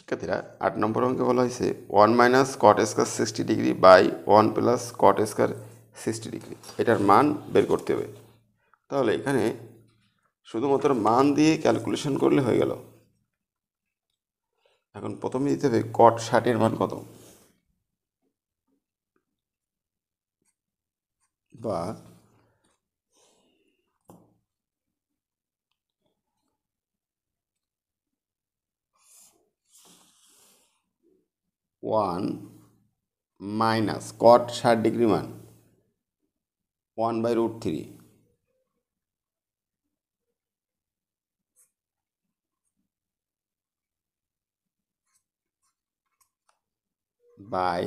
শিক্ষার্থীরা 8 নম্বর অঙ্কে বলা হয়েছে 1 minus cot square 60 degree by 1 plus cot square 60 degree, এটার মান বের করতে হবে। তাহলে এখানে শুধুমাত্র মান দিয়ে ক্যালকুলেশন করলে হয়ে গেল। এখন প্রথমে দিতে হবে কট 60 এর মান কত, বা 1 মাইনাস কট 60 ডিগ্রি মান 1/√3 বাই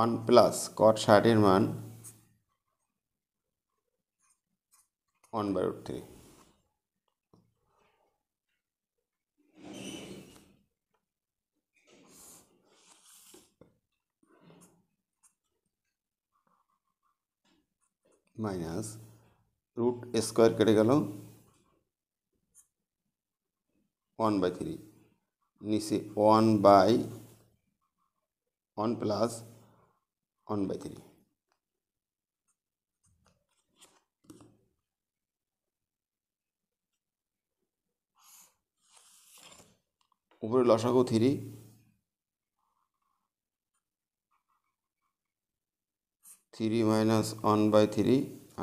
1 প্লাস কট 60 এর মান 1/√3 মাইনাস রুট স্কোয়ার কেটে গেল 1/3, নিচে 1 প্লাস 1/3, উপরে লসাগু 3 মাইনাস 1/3,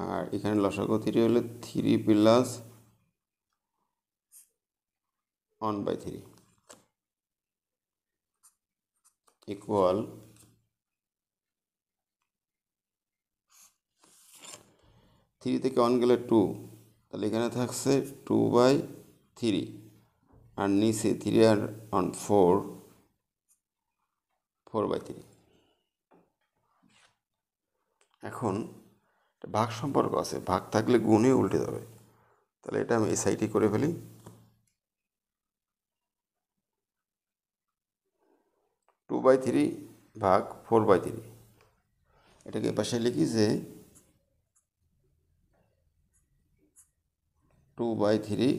আর এখানে লসাগু 3 হলে 3 প্লাস 1/3 ইকুয়াল 3 থেকে 1 গেলে 2, তাহলে এখানে থাকছে 2/3, আর নিচে 3 আর 1 4/3। এখন ভাগ সম্পর্ক আছে, ভাগ থাকলে গুণে উল্টে যাবে, তাহলে এটা আমি এই সাইডে করে ফেলি। 2/3 ভাগ 4/3, এটাকে পাশে লিখি যে 2/3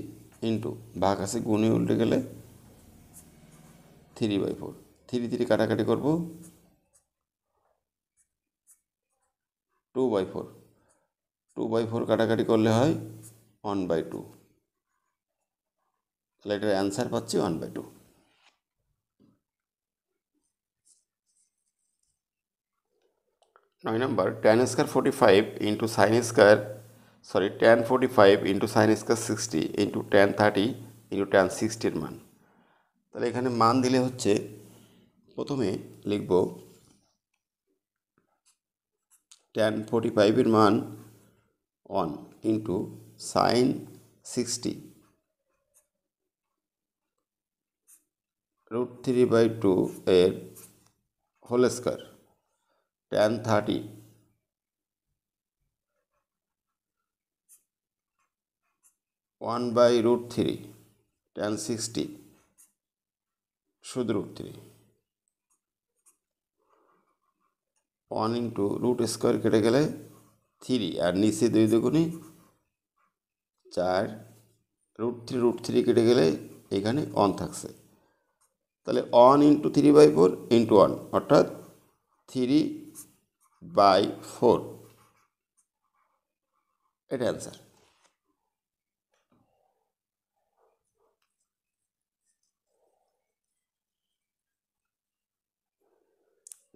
ইন্টু ভাগ আছে গুণে উল্টে গেলে 3/4, 3 কাটাকাটি করব 2/4, 2/4 কাটাকাটি করলে হয় 1/2, তাহলে এটার অ্যান্সার পাচ্ছি 1/2। 9 নম্বর tan square 45 into sine square tan 45 into sine square 60 into tan 30 into tan 60 এর মান। তাহলে এখানে মান দিলে হচ্ছে, প্রথমে লিখব tan 45 এর মান 1 ইন্টু সাইন 60 √3/2 এর হোল স্কয়ার, tan 30 1/√3 tan 60 শুধু √3, 1 ইন্টু রুট স্কোয়ার কেটে গেলে 3, আর নিচে 2 দুগুণে 4, √3 কেটে গেলে এখানে 1 থাকছে, তাহলে 1 ইন্টু 3/4 ইন্টু 1 অর্থাৎ 3/4, এটা answer.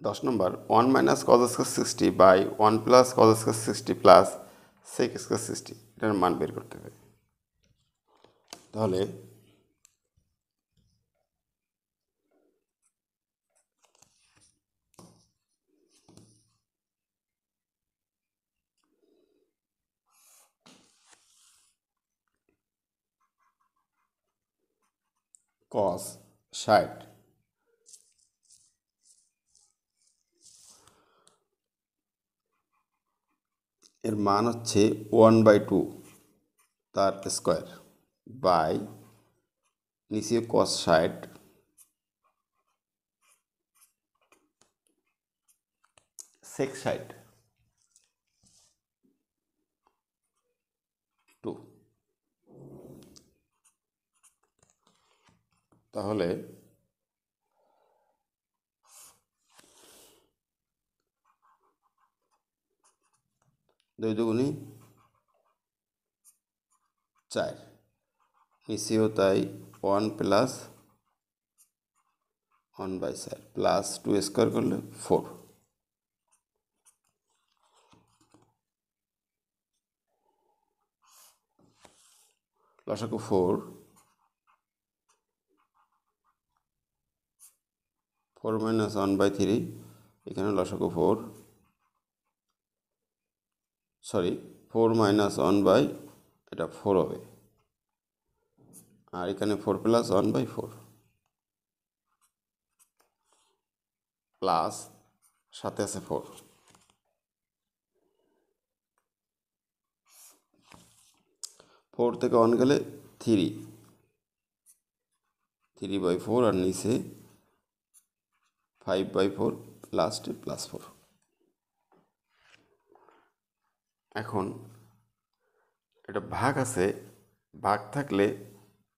10 number 1 minus cos square 60 by 1 plus cos square 60 plus sec square 60, এটার মান বের করতে হবে। তাহলে কস 60 এর মান হচ্ছে 1/2 তার স্কোয়ার বাই নিচে কস 60 সেক 60 2, তাহলে 2 দুগুণে 4, নিচেও তাই 1 প্লাস 1/4 প্লাস 2 স্কোয়ার করলে 4। লসাগু 4, 4 মাইনাস 1/3, এখানে লসাগু 4, সরি 4 মাইনাস 1 এটা 4 হবে, আর এখানে 4 প্লাস 1/4 প্লাস সাথে আছে 4, 4 থেকে 1 গেলে 3, 3/4 আর নিচে 5/4, লাস্টে প্লাস 4। এখন এটা ভাগ আছে, ভাগ থাকলে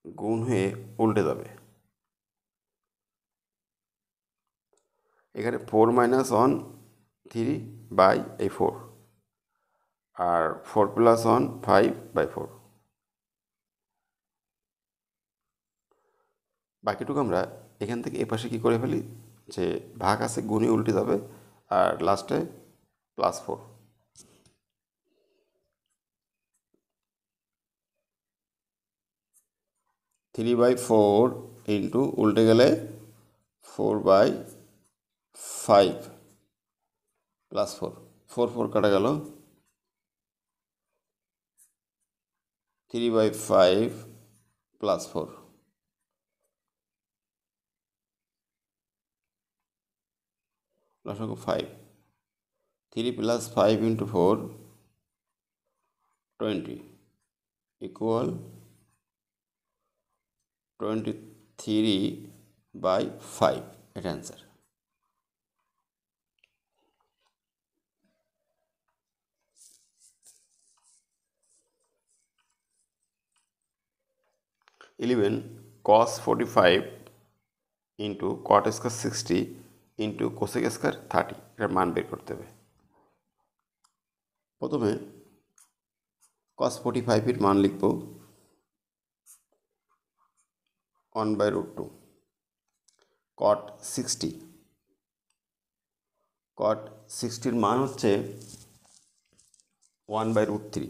গুণ হয়ে উল্টে যাবে। এখানে 4 মাইনাস 1 3/4 আর 4 প্লাস 1 5/4। বাকিটুকু আমরা এখান থেকে এপাশে কী করে ফেলি, যে ভাগ আছে গুণে উল্টে যাবে আর লাস্টে প্লাস 4। 3/4 ইন্টু উল্টে গেলে 4/5 প্লাস 4, 4 কাটা গেল, 3/5 প্লাস 4, লসাগু 5, 3 প্লাস 5 ইন্টু 4 20 ইকুয়াল 23/5, এটা answer. Eleven cos 45 into cot square 60 into cosec square 30, এটার মান বের করতে হবে। প্রথমে cos 45 এর মান লিখব 1/√2, cot 60, cot 60 মান হচ্ছে 1/√3,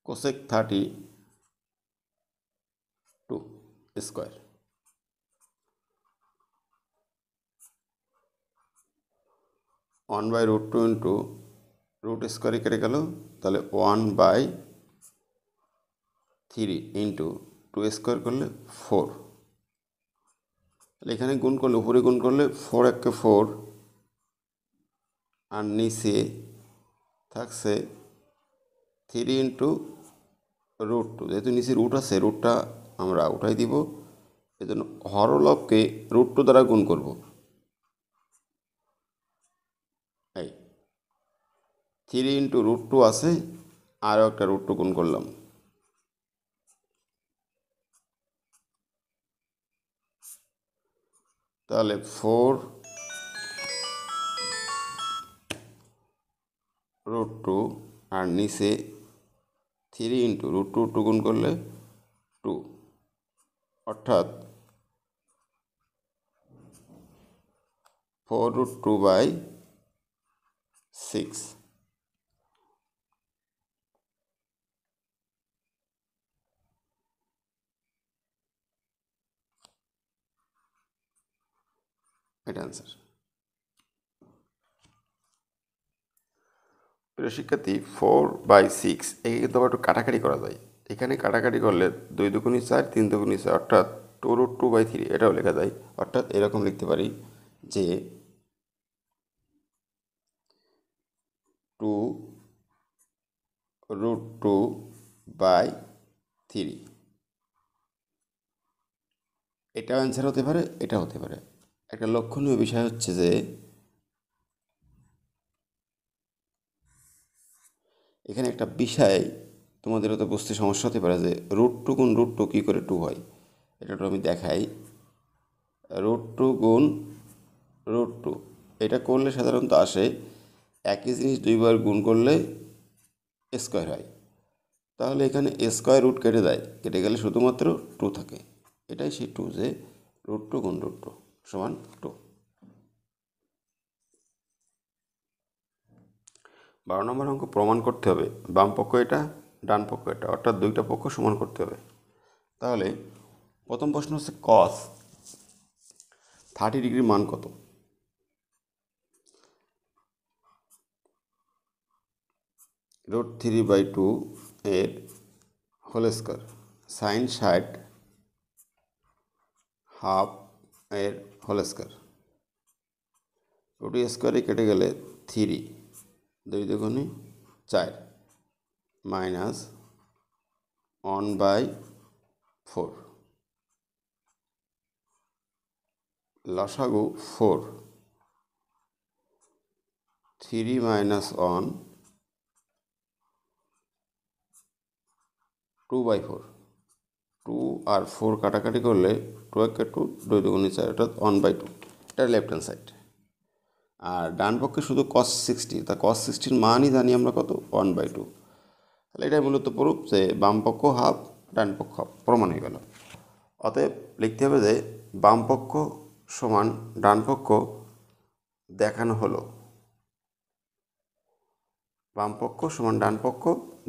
কোসেক 32 স্কোয়ার, 1/√2 ইন্টু রুট স্কোয়ারে কেটে গেল, তাহলে 1/3 ইন্টু 2 স্কোয়ার করলে 4, তাহলে এখানে গুণ করলে উপরে গুণ করলে 4 একে 4 আর নিচে থাকছে 3 ইন্টু √2, যেহেতু নিচে রুট আছে রুটটা আমরা উঠাই দিব, এজন্য হরলবকে √2 দ্বারা গুণ করব। এই 3 ইন্টু √2 আছে, আরও একটা √2 গুণ করলাম, তাহলে 4√2 আর নিচে 3 ইন্টু √2 গুণ করলে 2, অর্থাৎ 4√2/6। এটা অ্যান্সার। প্রিয় শিক্ষার্থী, 4/6 একে কিন্তু আবার একটু কাটাকাটি করা যায়। এখানে কাটাকাটি করলে 2 দুগুণে 4, 3 দুগুণে 4, অর্থাৎ 2√2/3 এটাও লেখা যায়। অর্থাৎ এরকম লিখতে পারি যে 2√2/3, এটাও অ্যান্সার হতে পারে, এটা হতে পারে। একটা লক্ষণীয় বিষয় হচ্ছে যে এখানে একটা বিষয় তোমাদের হয়তো বুঝতে সমস্যা হতে পারে যে √2 গুণ √2 কী করে 2 হয়, এটা তো আমি দেখাই। √2 গুণ √2, এটা করলে সাধারণত আসে একই জিনিস দুইবার গুণ করলে স্কোয়ার হয়। তাহলে এখানে স্কোয়ার রুট কেটে দেয়, কেটে গেলে শুধুমাত্র 2 থাকে। এটাই সেই 2, যে √2 গুণ √2 সমান 2। 12 নম্বর অঙ্ক প্রমাণ করতে হবে বাম পক্ষ এটা, ডান পক্ষ এটা, অর্থাৎ দুইটা পক্ষ সমান করতে হবে। তাহলে প্রথম প্রশ্ন হচ্ছে cos 30 ডিগ্রির মান কত? √3/2 এর হোল স্কোয়ার, সাইন 60 হাফ এর হোল স্কোয়ার, রুট স্কোয়ারে কেটে গেলে 3, 2 দুগুণে 4, মাইনাস 1/4, লসাগু 4, 3 - 1 2/4, 2 আর 4 কাটাকাটি করলে 2 × 2, 2 দুগুণে 4, অর্থাৎ 1/2। এটা লেফট হ্যান্ড সাইড। আর ডান পক্ষে শুধু cos 60, তা cos 60 মানই জানি আমরা কত, 1/2। তাহলে এটাই মূলত প্রুফ যে বাম পক্ষ হাফ, ডান পক্ষ হাফ, প্রমাণ হয়ে গেল। অতএব লিখতে হবে যে বাম পক্ষ সমান ডান পক্ষ দেখানো হলো, বাম পক্ষ সমান ডান পক্ষ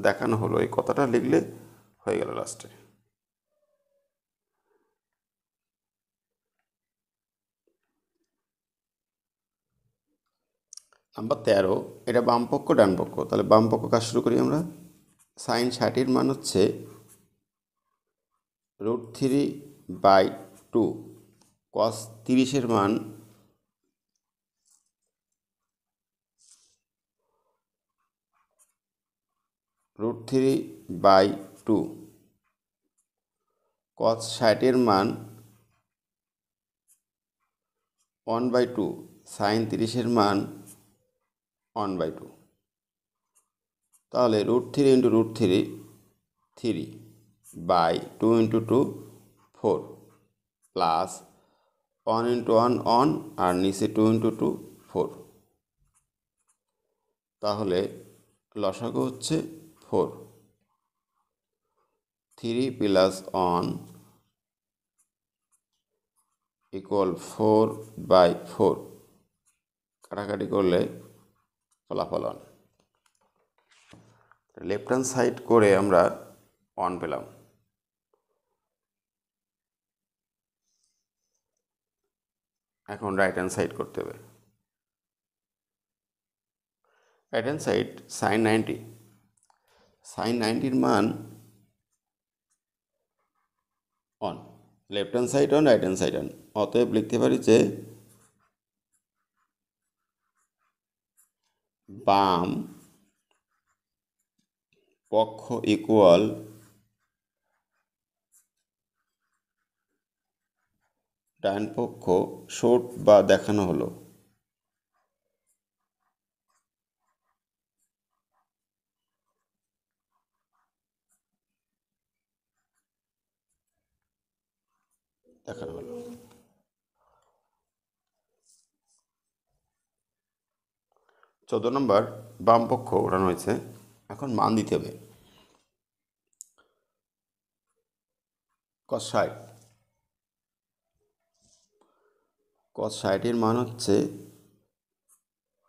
দেখানো হলো, এই কথাটা লিখলে হয়ে গেল লাস্টে। নাম্বার 13, এটা বাম পক্ষ ডান পক্ষ। তাহলে বাম পক্ষ কাজ শুরু করি আমরা। সাইন 60 মান হচ্ছে √3/2, cos 30 মান √3/2, cos 60 মান 1/2, সাইন 30 মান 1/2। তাহলে √3 × √3, 3/2 × 2, 4, প্লাস 1 × 1 1, আর নিচে 2 × 2, 4। তাহলে লসাগু হচ্ছে 4, 3 + 1 = 4/4, কাটাকাটি করলে ফলাফল 1। লেফট হ্যান্ড সাইড করে আমরা 1 পেলাম। এখন রাইট হ্যান্ড সাইড করতে হবে। Right hand side sine 90, sine 90 মান 1, left hand side 1, right hand side 1। অতএব লিখতে পারি যে বাম পক্ষ ইকুয়াল ডান পক্ষ শর্ট বা দেখানো হলো। দেখানো হলো 14 নম্বর, বাম পক্ষ ওঠানো হয়েছে, এখন মান দিতে হবে। cos 60, cos 60 মান হচ্ছে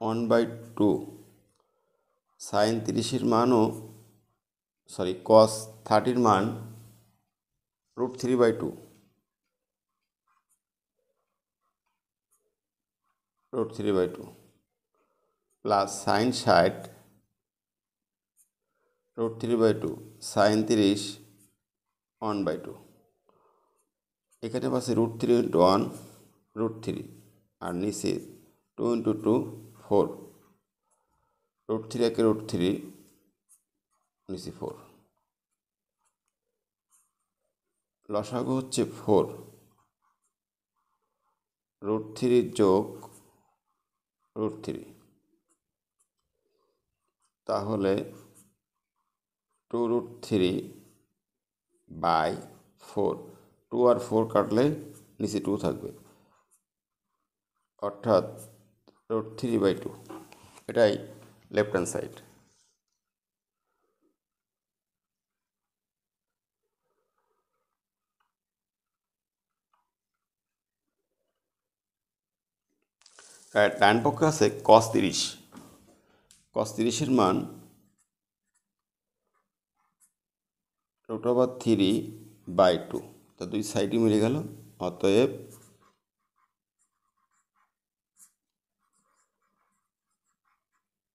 1/2, সাইন 30 মানও cos 30 মান √3/2, √3/2, প্লাস সাইন 60 √3/2, সাইন 30 1/2। এখানে পাশে √3 × 1 √3, আর নিচে 2 × 2 4, √3 একে √3, নিচে 4। লসাগু হচ্ছে 4, √3 যোগ √3, তাহলে 2√3/4, 2 আর 4 কাটলে নিচে 2 থাকবে, অর্থাৎ √3/2, এটাই লেফট হ্যান্ড সাইড। ডান পক্ষে আছে cos 30। cos 30-এর মান √3/2, তা দুই সাইডই মিলে গেল। অতএব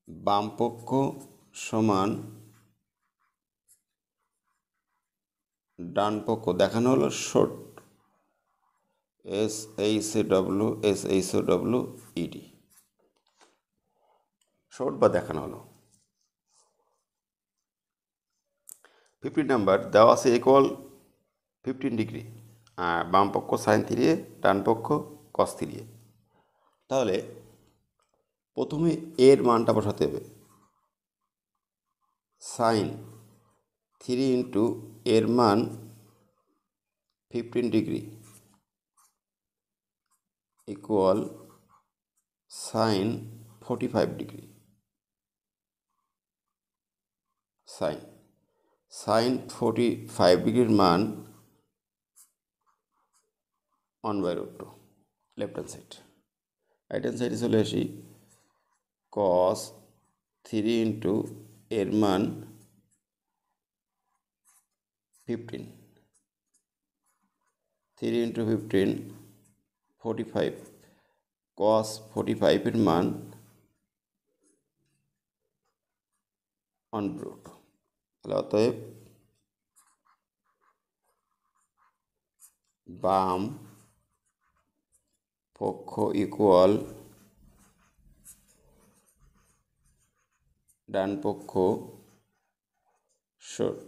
বাম পক্ষ সমান ডান পক্ষ দেখানো হলো শর্ট, SHWED, শর্ট বা দেখানো হলো। 15 নাম্বার দেওয়া আছে ইকুয়াল 15 ডিগ্রি, আর বাম পক্ষ sin 3, ডান পক্ষ cos 3। তাহলে প্রথমে এর মানটা বসাতে হবে। sin 3 ইন্টু এর মান 15 degree equal sin 45 degree. sin 45 ডিগ্রির মান 1/√2, left hand side. Right hand সাইডে চলে আসি। cos 3 ইন্টু এর মান 15, 3 ইন্টু 15 45, cos 45-এর মান 1/√2। তাহলে অতএব বাম পক্ষ ইকুয়াল ডান পক্ষ শর্ট।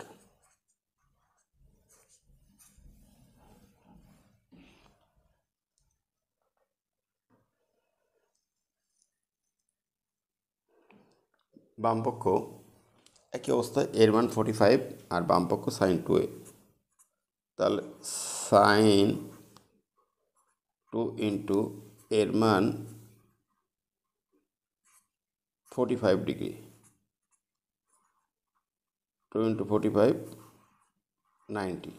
বাম পক্ষ একই অবস্থায়, এর মান 45 আর বাম পক্ষ sin 2a। তাহলে sin 2 ইন্টু এর মান 45 ডিগ্রি, 2 ইন্টু 45 90,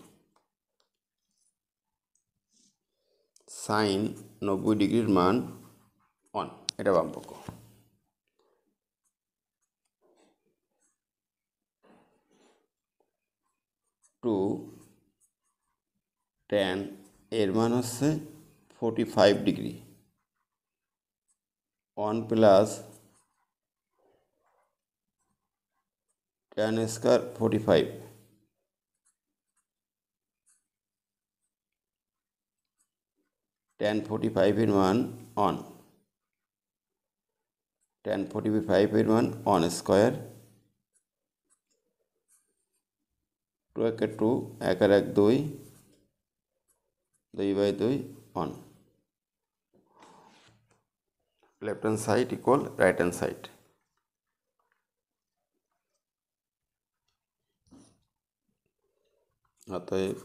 sin 90 ডিগ্রির মান 1, এটা বাম পক্ষ। টু tan এর মান হচ্ছে 45 degree, 1 plus tan square 45, tan 45-এর মান 1, tan 45-এর মান 1 স্কয়ার, 2 একে 2, 1 আর 1 2, 2/2 1। Left hand side equal right hand side. অতএব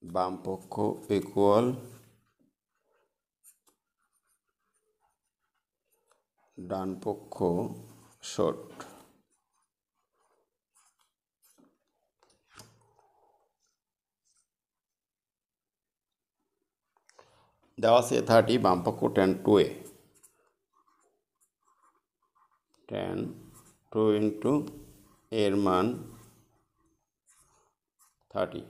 বাম পক্ষ ইকুয়াল ডান পক্ষ শর্ট। দেওয়া আছে 30, বাম পক্ষ tan 2a, tan 2 ইন্টু এর মান 30,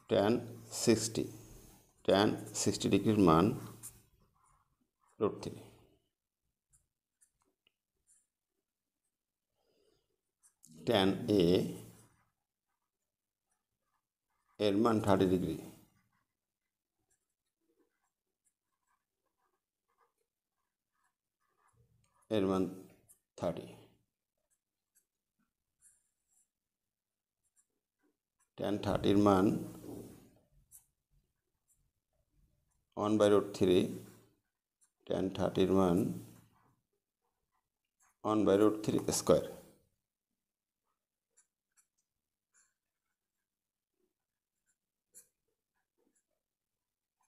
tan 60 ডিগ্রির মান √3। tan a এর মান 30 ডিগ্রি, এর মান 30, tan 30-এর মান 1/√3, tan 30-এর মান 1/√3 স্কয়ার।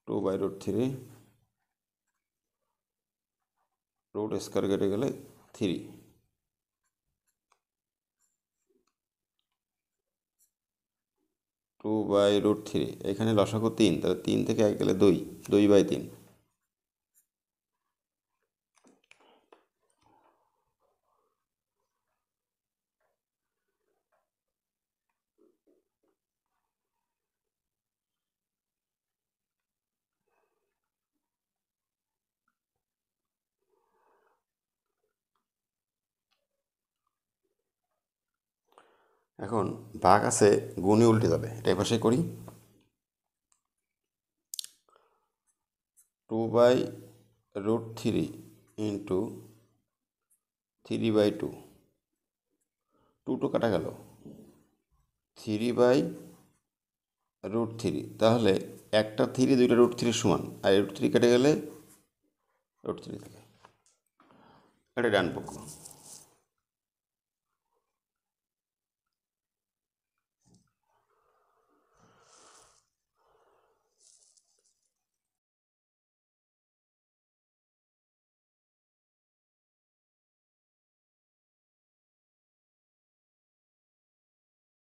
2/√3 রুট স্কোয়ার কেটে গেলে 3 2/√3 এখানে লসাগু 3, তাহলে 3 থেকে 1 গেলে 2, 2/3। এখন ভাগ আছে, গুণে উল্টে যাবে, এটা এপাশে করি। 2/√3 ইন্টু 3/2, 2 কাটা গেল, 3/√3, তাহলে একটা 3 দুইটা √3 সমান, আর √3 কেটে গেলে √3 থাকে। এটা ডান পক্ষ।